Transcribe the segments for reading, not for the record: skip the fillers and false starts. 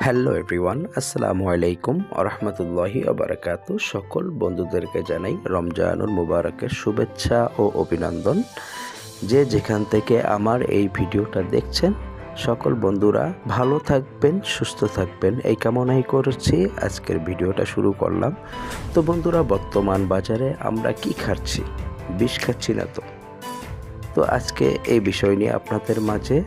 Hello everyone, আসসালামু আলাইকুম আরহামতুল্লাহি আবরাকাতু। সকল বন্ধুদেরকে জানাই রমজানুল মুবারকের শুভেচ্ছা ও অভিনন্দন। যে যেখান থেকে আমার এই ভিডিওটা দেখছেন, সকল বন্ধুরা ভালো থাকবেন, সুস্থ থাকবেন এই কামনাই করছি। আজকের ভিডিওটা শুরু করলাম। তো বন্ধুরা, বর্তমান বাজারে আমরা কি খাচ্ছি? বিষ খাচ্ছি না তো? তো আজকে এই বিষয় নিয়ে আপনাদের মাঝে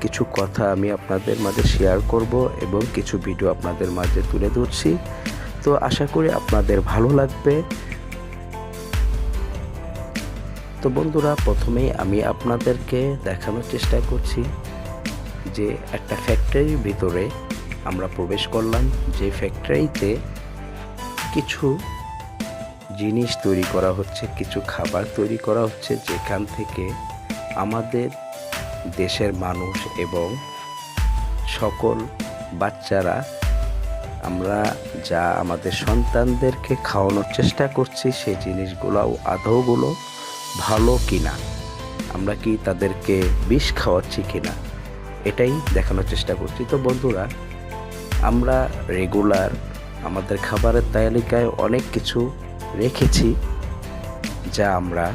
কিছু কথা আমি আপনাদের মাঝে শেয়ার করব এবং কিছু ভিডিও আপনাদের মাঝে তুলে ধরছি। তো আশা করি আপনাদের ভালো লাগবে। তো বন্ধুরা, প্রথমেই আমি আপনাদেরকে দেখানোর চেষ্টা করছি যে একটা ফ্যাক্টরির ভিতরে আমরা প্রবেশ করলাম। যে ফ্যাক্টরিতে কিছু জিনিস তৈরি করা হচ্ছে, কিছু খাবার তৈরি করা হচ্ছে, যেখান থেকে আমাদের দেশের মানুষ এবং সকল বাচ্চারা আমরা যা আমাদের সন্তানদেরকে খাওয়ানোর চেষ্টা করছি, সেই জিনিসগুলো আদৌগুলো ভালো কিনা, আমরা কি তাদেরকে বিষ খাওয়াচ্ছি কিনা, এটাই দেখানোর চেষ্টা করছি। তো বন্ধুরা, আমরা রেগুলার আমাদের খাবারের তালিকায় অনেক কিছু রেখেছি যা আমরা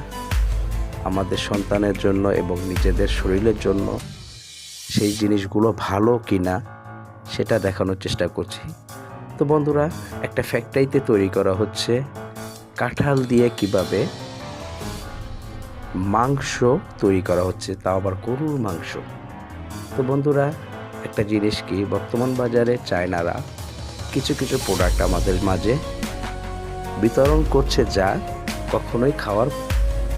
আমাদের সন্তানের জন্য এবং নিজেদের শরীরের জন্য সেই জিনিসগুলো ভালো কিনা সেটা দেখানোর চেষ্টা করছি। তো বন্ধুরা, একটা ফ্যাক্টরিতে তৈরি করা হচ্ছে কাঁঠাল দিয়ে কিভাবে মাংস তৈরি করা হচ্ছে, তাও আবার গরুর মাংস। তো বন্ধুরা, একটা জিনিস কি, বর্তমান বাজারে চায়নারা কিছু প্রোডাক্ট আমাদের মাঝে বিতরণ করছে যা কখনোই খাওয়ার